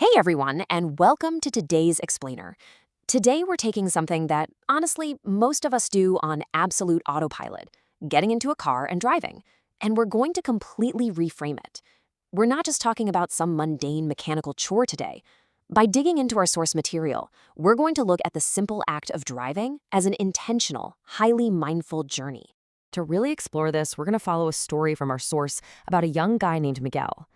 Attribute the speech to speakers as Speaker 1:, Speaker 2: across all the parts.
Speaker 1: Hey everyone, and welcome to today's Explainer. Today we're taking something that, honestly, most of us do on absolute autopilot, getting into a car and driving, and we're going to completely reframe it. We're not just talking about some mundane mechanical chore today. By digging into our source material, we're going to look at the simple act of driving as an intentional, highly mindful journey. To really explore this, we're going to follow a story from our source about a young guy named Miguel.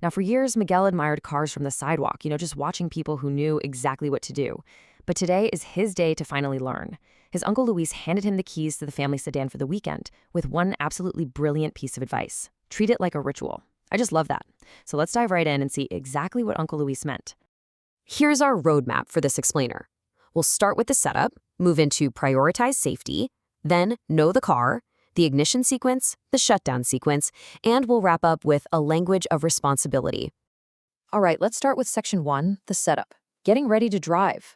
Speaker 1: Now, for years, Miguel admired cars from the sidewalk, just watching people who knew exactly what to do. But today is his day to finally learn. His uncle Luis handed him the keys to the family sedan for the weekend with one absolutely brilliant piece of advice. Treat it like a ritual. I just love that. So let's dive right in and see exactly what Uncle Luis meant. Here's our roadmap for this explainer. We'll start with the setup, move into prioritize safety, then know the car, the ignition sequence, the shutdown sequence, and we'll wrap up with a language of responsibility. All right, let's start with section 1, the setup, getting ready to drive.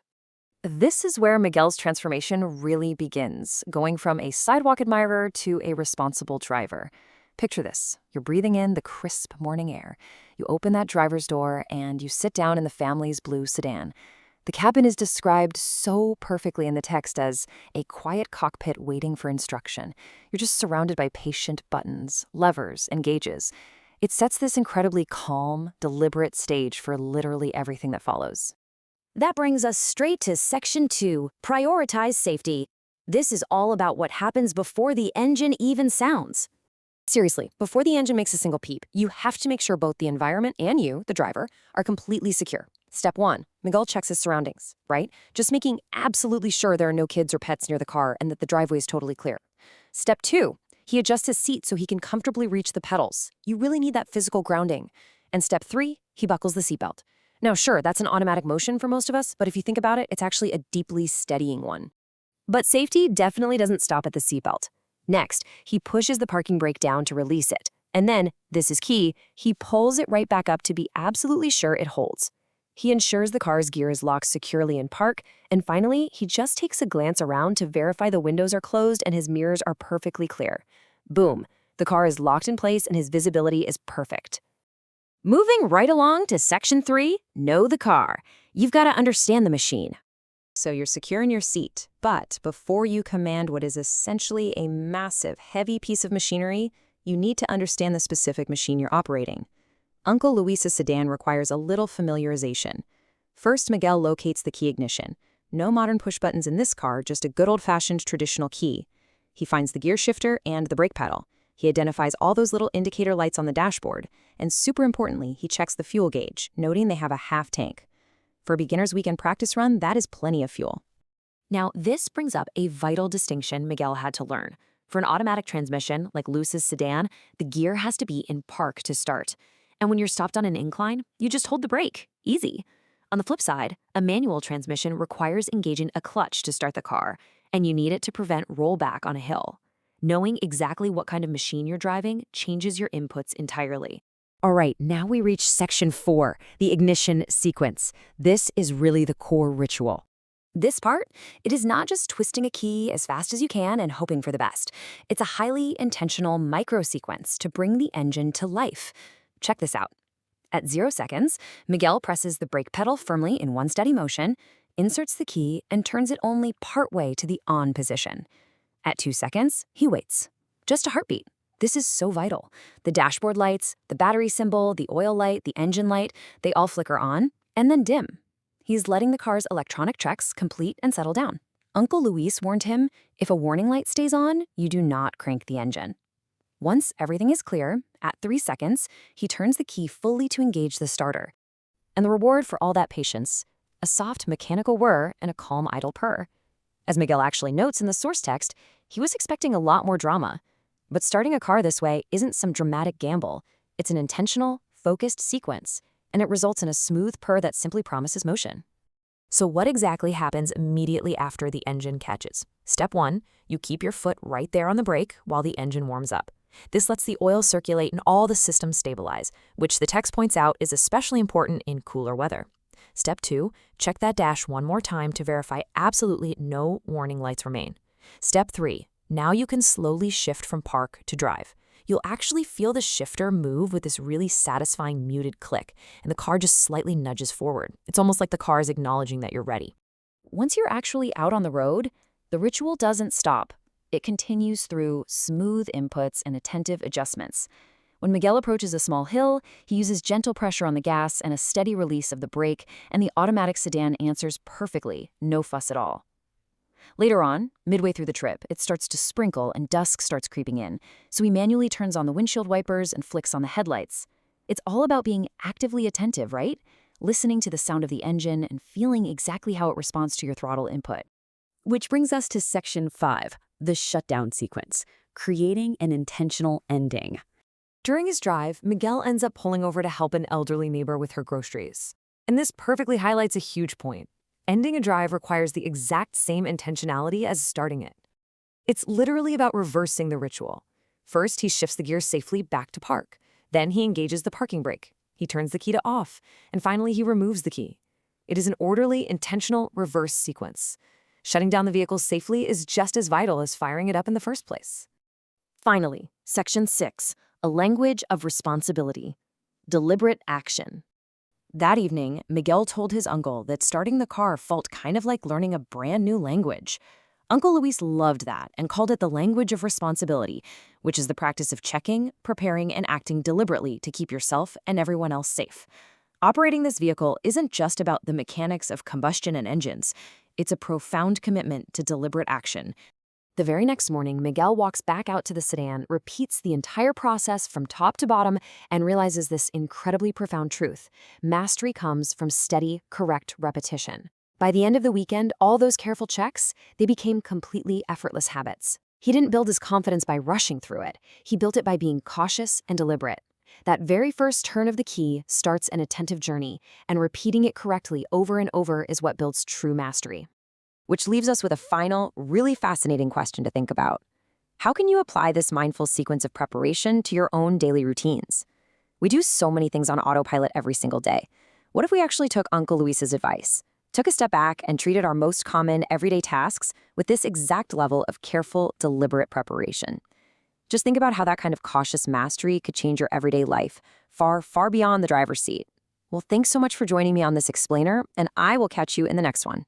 Speaker 1: This is where Miguel's transformation really begins, going from a sidewalk admirer to a responsible driver. Picture this. You're breathing in the crisp morning air. You open that driver's door and you sit down in the family's blue sedan. The cabin is described so perfectly in the text as a quiet cockpit waiting for instruction. You're just surrounded by patient buttons, levers, and gauges. It sets this incredibly calm, deliberate stage for literally everything that follows. That brings us straight to section 2, prioritize safety. This is all about what happens before the engine even sounds. Seriously, before the engine makes a single peep, you have to make sure both the environment and you, the driver, are completely secure. Step 1, Miguel checks his surroundings, right? Just making absolutely sure there are no kids or pets near the car and that the driveway is totally clear. Step 2, he adjusts his seat so he can comfortably reach the pedals. You really need that physical grounding. And step 3, he buckles the seatbelt. Now, sure, that's an automatic motion for most of us, but if you think about it, it's actually a deeply steadying one. But safety definitely doesn't stop at the seatbelt. Next, he pushes the parking brake down to release it. And then, this is key, he pulls it right back up to be absolutely sure it holds. He ensures the car's gear is locked securely in park, and finally, he just takes a glance around to verify the windows are closed and his mirrors are perfectly clear. Boom, the car is locked in place and his visibility is perfect. Moving right along to section 3, know the car. You've got to understand the machine. So you're secure in your seat, but before you command what is essentially a massive, heavy piece of machinery, you need to understand the specific machine you're operating. Uncle Luis's sedan requires a little familiarization. First, Miguel locates the key ignition. No modern push buttons in this car, just a good old-fashioned traditional key. He finds the gear shifter and the brake pedal. He identifies all those little indicator lights on the dashboard. And super importantly, he checks the fuel gauge, noting they have a half tank. For a beginner's weekend practice run, that is plenty of fuel. Now, this brings up a vital distinction Miguel had to learn. For an automatic transmission, like Luis's sedan, the gear has to be in park to start. And when you're stopped on an incline, you just hold the brake. Easy. On the flip side, a manual transmission requires engaging a clutch to start the car, and you need it to prevent rollback on a hill. Knowing exactly what kind of machine you're driving changes your inputs entirely. All right, now we reach section 4, the ignition sequence. This is really the core ritual. This part, it is not just twisting a key as fast as you can and hoping for the best. It's a highly intentional micro-sequence to bring the engine to life. Check this out. At 0 seconds, Miguel presses the brake pedal firmly in one steady motion, inserts the key, and turns it only partway to the on position. At 2 seconds, he waits. Just a heartbeat. This is so vital. The dashboard lights, the battery symbol, the oil light, the engine light, they all flicker on and then dim. He's letting the car's electronic checks complete and settle down. Uncle Luis warned him, if a warning light stays on, you do not crank the engine. Once everything is clear, at 3 seconds, he turns the key fully to engage the starter. And the reward for all that patience, a soft mechanical whir and a calm idle purr. As Miguel actually notes in the source text, he was expecting a lot more drama. But starting a car this way isn't some dramatic gamble. It's an intentional, focused sequence, and it results in a smooth purr that simply promises motion. So what exactly happens immediately after the engine catches? Step 1, you keep your foot right there on the brake while the engine warms up. This lets the oil circulate and all the systems stabilize, which the text points out is especially important in cooler weather. Step 2, check that dash one more time to verify absolutely no warning lights remain. Step 3, now you can slowly shift from park to drive. you'll actually feel the shifter move with this really satisfying muted click, and the car just slightly nudges forward. It's almost like the car is acknowledging that you're ready. Once you're actually out on the road, the ritual doesn't stop. It continues through smooth inputs and attentive adjustments. When Miguel approaches a small hill, he uses gentle pressure on the gas and a steady release of the brake, and the automatic sedan answers perfectly, no fuss at all. Later on, midway through the trip, it starts to sprinkle and dusk starts creeping in, so he manually turns on the windshield wipers and flicks on the headlights. It's all about being actively attentive, right? Listening to the sound of the engine and feeling exactly how it responds to your throttle input. Which brings us to Section 5, the shutdown sequence, creating an intentional ending. During his drive, Miguel ends up pulling over to help an elderly neighbor with her groceries. And this perfectly highlights a huge point. Ending a drive requires the exact same intentionality as starting it. It's literally about reversing the ritual. First, he shifts the gear safely back to park. Then he engages the parking brake. He turns the key to off. And finally, he removes the key. It is an orderly, intentional reverse sequence. Shutting down the vehicle safely is just as vital as firing it up in the first place. Finally, Section 6, a language of responsibility. Deliberate action. That evening, Miguel told his uncle that starting the car felt kind of like learning a brand new language. Uncle Luis loved that and called it the language of responsibility, which is the practice of checking, preparing, and acting deliberately to keep yourself and everyone else safe. Operating this vehicle isn't just about the mechanics of combustion and engines. It's a profound commitment to deliberate action. The very next morning, Miguel walks back out to the sedan, repeats the entire process from top to bottom, and realizes this incredibly profound truth. Mastery comes from steady, correct repetition. By the end of the weekend, all those careful checks, they became completely effortless habits. He didn't build his confidence by rushing through it. He built it by being cautious and deliberate. That very first turn of the key starts an attentive journey, and repeating it correctly over and over is what builds true mastery. Which leaves us with a final, really fascinating question to think about. How can you apply this mindful sequence of preparation to your own daily routines? We do so many things on autopilot every single day. What if we actually took Uncle Luis's advice, took a step back and treated our most common everyday tasks with this exact level of careful, deliberate preparation? Just think about how that kind of cautious mastery could change your everyday life, far, far beyond the driver's seat. Well, thanks so much for joining me on this explainer, and I will catch you in the next one.